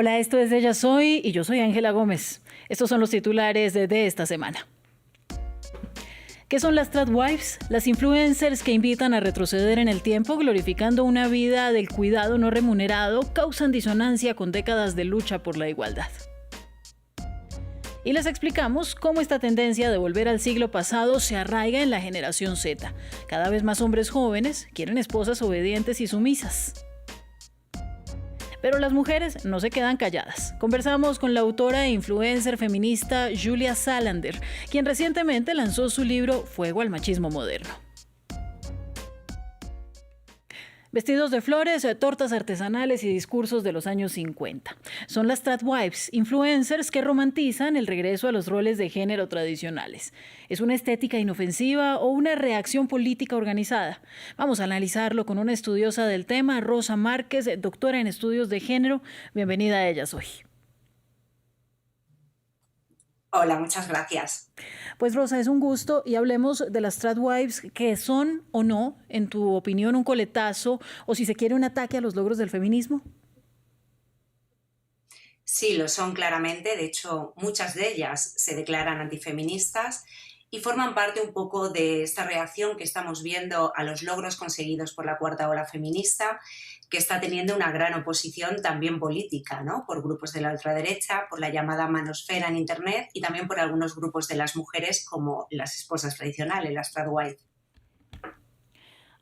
Hola, esto es Ella Soy y yo soy Ángela Gómez. Estos son los titulares de esta semana. ¿Qué son las tradwives? Las influencers que invitan a retroceder en el tiempo glorificando una vida del cuidado no remunerado causan disonancia con décadas de lucha por la igualdad. Y les explicamos cómo esta tendencia de volver al siglo pasado se arraiga en la generación Z. Cada vez más hombres jóvenes quieren esposas obedientes y sumisas. Pero las mujeres no se quedan calladas. Conversamos con la autora e influencer feminista Julia Salander, quien recientemente lanzó su libro Fuego al machismo moderno. Vestidos de flores, tortas artesanales y discursos de los años 50. Son las tradwives, influencers que romantizan el regreso a los roles de género tradicionales. ¿Es una estética inofensiva o una reacción política organizada? Vamos a analizarlo con una estudiosa del tema, Rosa Márquez, doctora en estudios de género. Bienvenida a Ella Soy. Hola, muchas gracias. Pues Rosa, es un gusto y hablemos de las tradwives, que son o no, en tu opinión, un coletazo o si se quiere un ataque a los logros del feminismo. Sí, lo son claramente. De hecho, muchas de ellas se declaran antifeministas y forman parte un poco de esta reacción que estamos viendo a los logros conseguidos por la cuarta ola feminista, que está teniendo una gran oposición también política, ¿no? Por grupos de la ultraderecha, por la llamada manosfera en Internet y también por algunos grupos de las mujeres como las esposas tradicionales, las tradwives.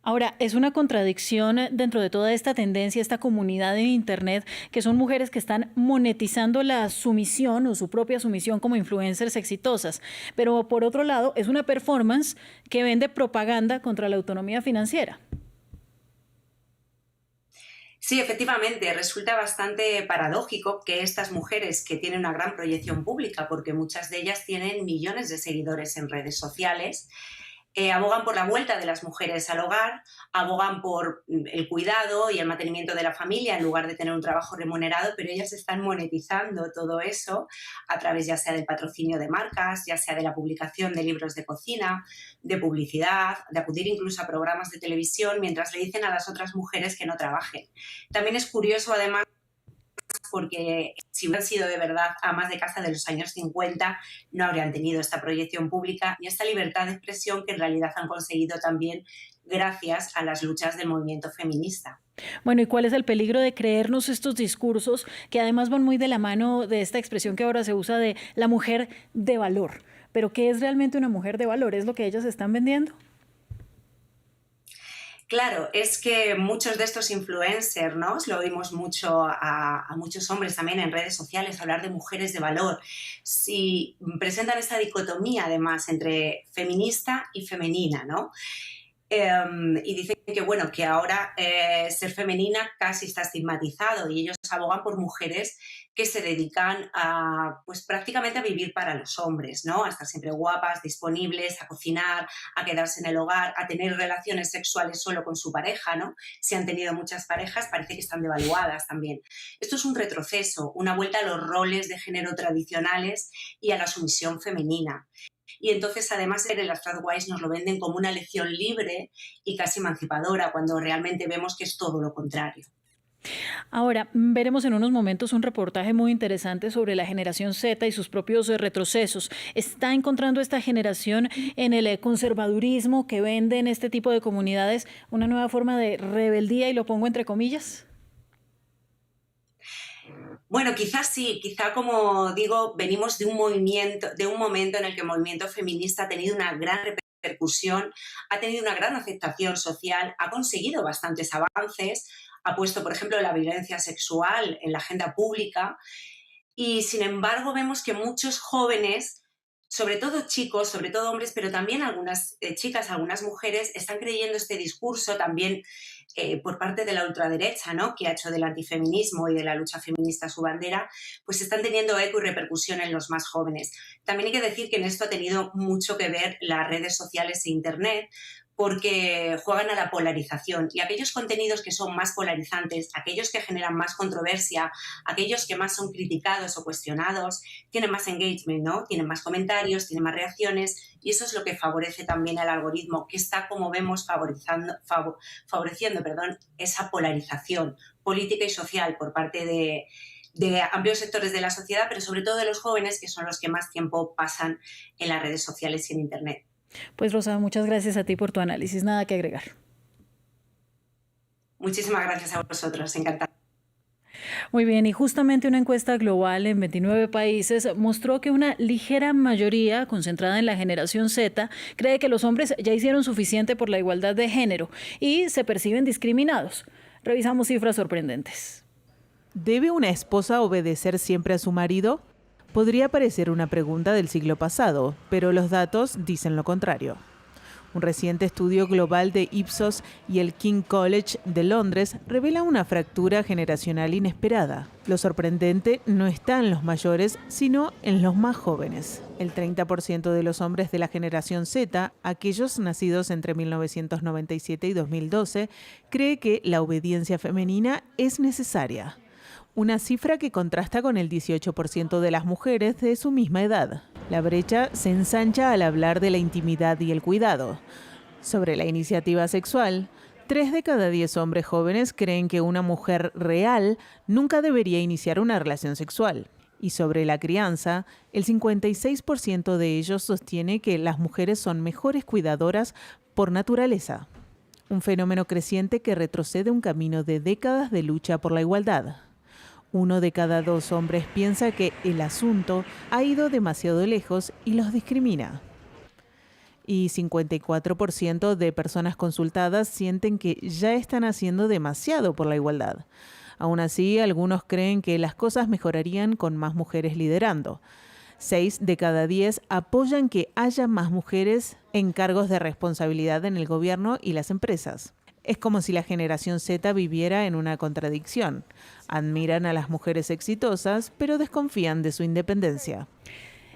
Ahora, es una contradicción dentro de toda esta tendencia, esta comunidad en Internet, que son mujeres que están monetizando la sumisión o su propia sumisión como influencers exitosas. Pero por otro lado, es una performance que vende propaganda contra la autonomía financiera. Sí, efectivamente, resulta bastante paradójico que estas mujeres que tienen una gran proyección pública, porque muchas de ellas tienen millones de seguidores en redes sociales, abogan por la vuelta de las mujeres al hogar, abogan por el cuidado y el mantenimiento de la familia en lugar de tener un trabajo remunerado, pero ellas están monetizando todo eso a través ya sea del patrocinio de marcas, ya sea de la publicación de libros de cocina, de publicidad, de acudir incluso a programas de televisión mientras le dicen a las otras mujeres que no trabajen. También es curioso, además, porque si hubieran sido de verdad amas de casa de los años 50, no habrían tenido esta proyección pública y esta libertad de expresión que en realidad han conseguido también gracias a las luchas del movimiento feminista. Bueno, ¿y cuál es el peligro de creernos estos discursos que además van muy de la mano de esta expresión que ahora se usa de la mujer de valor? Pero ¿qué es realmente una mujer de valor? ¿Es lo que ellas están vendiendo? Claro, es que muchos de estos influencers, ¿no? Lo oímos mucho a muchos hombres también en redes sociales hablar de mujeres de valor. Si presentan esta dicotomía además entre feminista y femenina, ¿no? Y dicen que, bueno, que ahora ser femenina casi está estigmatizado y ellos abogan por mujeres que se dedican a, pues prácticamente a vivir para los hombres, ¿no? A estar siempre guapas, disponibles, a cocinar, a quedarse en el hogar, a tener relaciones sexuales solo con su pareja, ¿no? Si han tenido muchas parejas, parece que están devaluadas también. Esto es un retroceso, una vuelta a los roles de género tradicionales y a la sumisión femenina. Y entonces, además, las tradwives nos lo venden como una elección libre y casi emancipadora, cuando realmente vemos que es todo lo contrario. Ahora, veremos en unos momentos un reportaje muy interesante sobre la generación Z y sus propios retrocesos. ¿Está encontrando esta generación en el conservadurismo que venden este tipo de comunidades una nueva forma de rebeldía, y lo pongo entre comillas? Bueno, quizás sí, quizá como digo, venimos de un movimiento, de un momento en el que el movimiento feminista ha tenido una gran repercusión, ha tenido una gran aceptación social, ha conseguido bastantes avances, ha puesto, por ejemplo, la violencia sexual en la agenda pública y, sin embargo, vemos que muchos jóvenes, sobre todo chicos, sobre todo hombres, pero también algunas chicas, algunas mujeres, están creyendo este discurso también por parte de la ultraderecha, ¿no? Que ha hecho del antifeminismo y de la lucha feminista su bandera, pues están teniendo eco y repercusión en los más jóvenes. También hay que decir que en esto ha tenido mucho que ver las redes sociales e Internet, porque juegan a la polarización y aquellos contenidos que son más polarizantes, aquellos que generan más controversia, aquellos que más son criticados o cuestionados, tienen más engagement, ¿no? Tienen más comentarios, tienen más reacciones y eso es lo que favorece también al algoritmo, que está, como vemos, favoreciendo esa polarización política y social por parte de amplios sectores de la sociedad, pero sobre todo de los jóvenes, que son los que más tiempo pasan en las redes sociales y en Internet. Pues Rosa, muchas gracias a ti por tu análisis. Nada que agregar. Muchísimas gracias a vosotros, encantada. Muy bien, y justamente una encuesta global en 29 países mostró que una ligera mayoría, concentrada en la generación Z, cree que los hombres ya hicieron suficiente por la igualdad de género y se perciben discriminados. Revisamos cifras sorprendentes. ¿Debe una esposa obedecer siempre a su marido? Podría parecer una pregunta del siglo pasado, pero los datos dicen lo contrario. Un reciente estudio global de Ipsos y el King College de Londres revela una fractura generacional inesperada. Lo sorprendente no está en los mayores, sino en los más jóvenes. El 30% de los hombres de la generación Z, aquellos nacidos entre 1997 y 2012, cree que la obediencia femenina es necesaria. Una cifra que contrasta con el 18% de las mujeres de su misma edad. La brecha se ensancha al hablar de la intimidad y el cuidado. Sobre la iniciativa sexual, 3 de cada 10 hombres jóvenes creen que una mujer real nunca debería iniciar una relación sexual. Y sobre la crianza, el 56% de ellos sostiene que las mujeres son mejores cuidadoras por naturaleza. Un fenómeno creciente que retrocede un camino de décadas de lucha por la igualdad. 1 de cada 2 hombres piensa que el asunto ha ido demasiado lejos y los discrimina. Y 54% de personas consultadas sienten que ya están haciendo demasiado por la igualdad. Aún así, algunos creen que las cosas mejorarían con más mujeres liderando. 6 de cada 10 apoyan que haya más mujeres en cargos de responsabilidad en el gobierno y las empresas. Es como si la generación Z viviera en una contradicción. Admiran a las mujeres exitosas, pero desconfían de su independencia.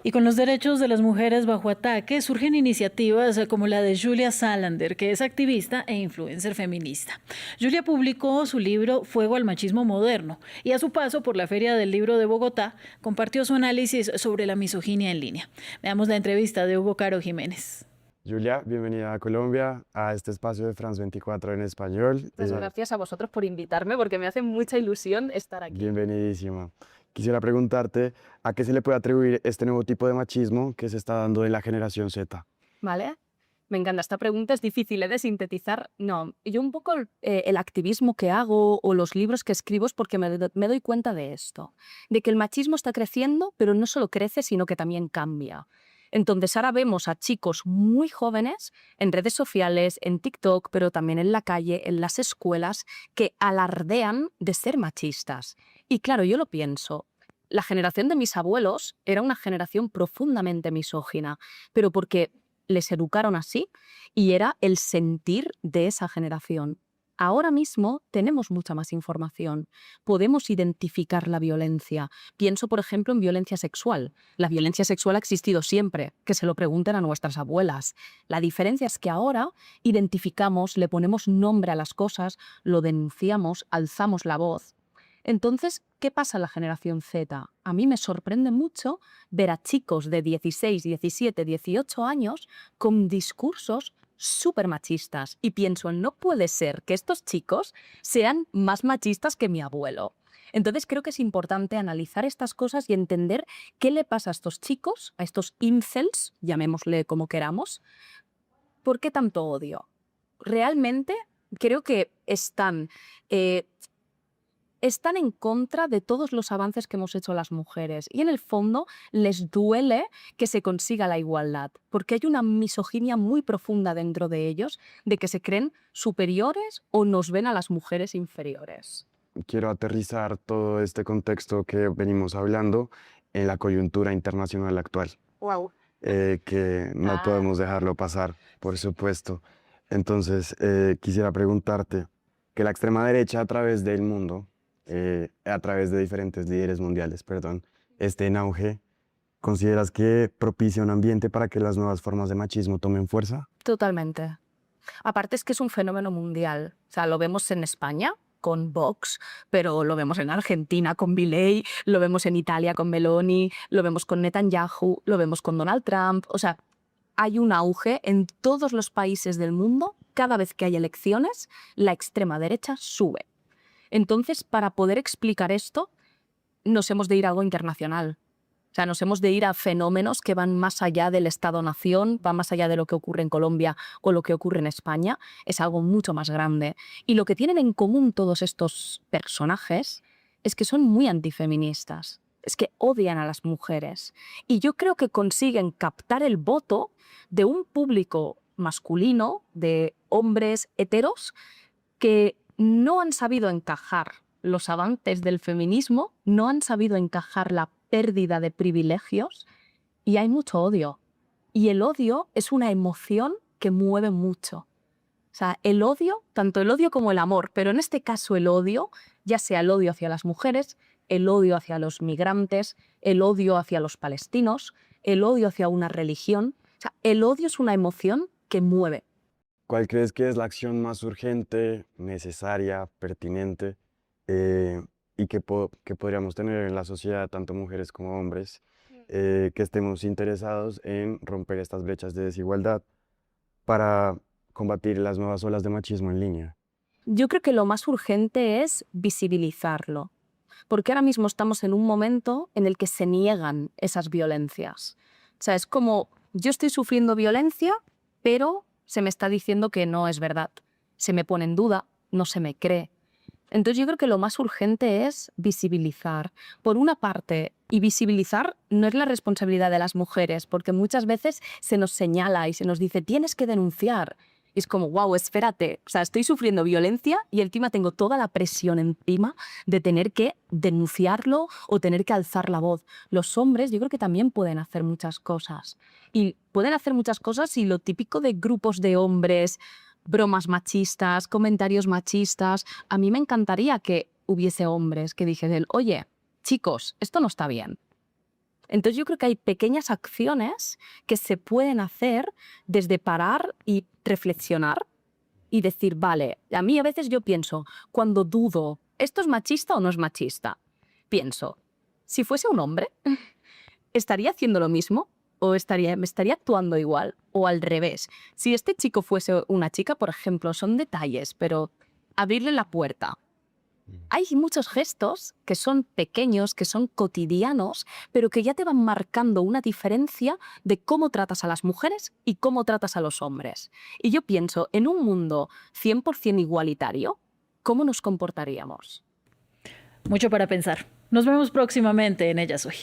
Y con los derechos de las mujeres bajo ataque surgen iniciativas como la de Julia Salander, que es activista e influencer feminista. Julia publicó su libro Fuego al machismo moderno y a su paso por la Feria del Libro de Bogotá compartió su análisis sobre la misoginia en línea. Veamos la entrevista de Hugo Caro Jiménez. Julia, bienvenida a Colombia, a este espacio de France 24 en español. Muchas gracias a vosotros por invitarme, porque me hace mucha ilusión estar aquí. Bienvenidísima. Quisiera preguntarte, ¿a qué se le puede atribuir este nuevo tipo de machismo que se está dando en la generación Z? ¿Vale? Me encanta, esta pregunta es difícil de sintetizar. No, yo un poco el activismo que hago o los libros que escribo es porque me doy cuenta de esto, de que el machismo está creciendo, pero no solo crece, sino que también cambia. Entonces ahora vemos a chicos muy jóvenes en redes sociales, en TikTok, pero también en la calle, en las escuelas, que alardean de ser machistas. Y claro, yo lo pienso, la generación de mis abuelos era una generación profundamente misógina, pero porque les educaron así y era el sentir de esa generación. Ahora mismo tenemos mucha más información. Podemos identificar la violencia. Pienso, por ejemplo, en violencia sexual. La violencia sexual ha existido siempre, que se lo pregunten a nuestras abuelas. La diferencia es que ahora identificamos, le ponemos nombre a las cosas, lo denunciamos, alzamos la voz. Entonces, ¿qué pasa en la generación Z? A mí me sorprende mucho ver a chicos de 16, 17, 18 años con discursos súper machistas. Y pienso, no puede ser que estos chicos sean más machistas que mi abuelo. Entonces creo que es importante analizar estas cosas y entender qué le pasa a estos chicos, a estos incels, llamémosle como queramos. ¿Por qué tanto odio? Realmente creo que están en contra de todos los avances que hemos hecho las mujeres y en el fondo les duele que se consiga la igualdad, porque hay una misoginia muy profunda dentro de ellos de que se creen superiores o nos ven a las mujeres inferiores. Quiero aterrizar todo este contexto que venimos hablando en la coyuntura internacional actual. Wow. Que no podemos dejarlo pasar, por supuesto. Entonces, quisiera preguntarte que la extrema derecha a través del mundo, a través de diferentes líderes mundiales, esté en auge, ¿consideras que propicia un ambiente para que las nuevas formas de machismo tomen fuerza? Totalmente. Aparte es que es un fenómeno mundial. O sea, lo vemos en España con Vox, pero lo vemos en Argentina con Milei, lo vemos en Italia con Meloni, lo vemos con Netanyahu, lo vemos con Donald Trump. O sea, hay un auge en todos los países del mundo. Cada vez que hay elecciones, la extrema derecha sube. Entonces, para poder explicar esto, nos hemos de ir a algo internacional. O sea, nos hemos de ir a fenómenos que van más allá del Estado-nación, van más allá de lo que ocurre en Colombia o lo que ocurre en España. Es algo mucho más grande. Y lo que tienen en común todos estos personajes es que son muy antifeministas. Es que odian a las mujeres. Y yo creo que consiguen captar el voto de un público masculino, de hombres heteros, que no han sabido encajar los avances del feminismo, no han sabido encajar la pérdida de privilegios y hay mucho odio. Y el odio es una emoción que mueve mucho. O sea, el odio, tanto el odio como el amor, pero en este caso el odio, ya sea el odio hacia las mujeres, el odio hacia los migrantes, el odio hacia los palestinos, el odio hacia una religión. O sea, el odio es una emoción que mueve. ¿Cuál crees que es la acción más urgente, necesaria, pertinente y que podríamos tener en la sociedad, tanto mujeres como hombres, que estemos interesados en romper estas brechas de desigualdad para combatir las nuevas olas de machismo en línea? Yo creo que lo más urgente es visibilizarlo, porque ahora mismo estamos en un momento en el que se niegan esas violencias. O sea, es como, yo estoy sufriendo violencia, pero se me está diciendo que no es verdad. Se me pone en duda, no se me cree. Entonces yo creo que lo más urgente es visibilizar. Por una parte, y visibilizar no es la responsabilidad de las mujeres, porque muchas veces se nos señala y se nos dice, tienes que denunciar. Y es como, wow, espérate, o sea, estoy sufriendo violencia y encima tengo toda la presión encima de tener que denunciarlo o tener que alzar la voz. Los hombres yo creo que también pueden hacer muchas cosas. Y pueden hacer muchas cosas y lo típico de grupos de hombres, bromas machistas, comentarios machistas, a mí me encantaría que hubiese hombres que dijesen, oye, chicos, esto no está bien. Entonces yo creo que hay pequeñas acciones que se pueden hacer desde parar y reflexionar y decir, vale, a mí a veces yo pienso, cuando dudo, ¿esto es machista o no es machista? Pienso, si fuese un hombre, ¿estaría haciendo lo mismo? ¿O me estaría actuando igual? O al revés, si este chico fuese una chica, por ejemplo, son detalles, pero abrirle la puerta. Hay muchos gestos que son pequeños, que son cotidianos, pero que ya te van marcando una diferencia de cómo tratas a las mujeres y cómo tratas a los hombres. Y yo pienso, en un mundo 100% igualitario, ¿cómo nos comportaríamos? Mucho para pensar. Nos vemos próximamente en Ellas Hoy.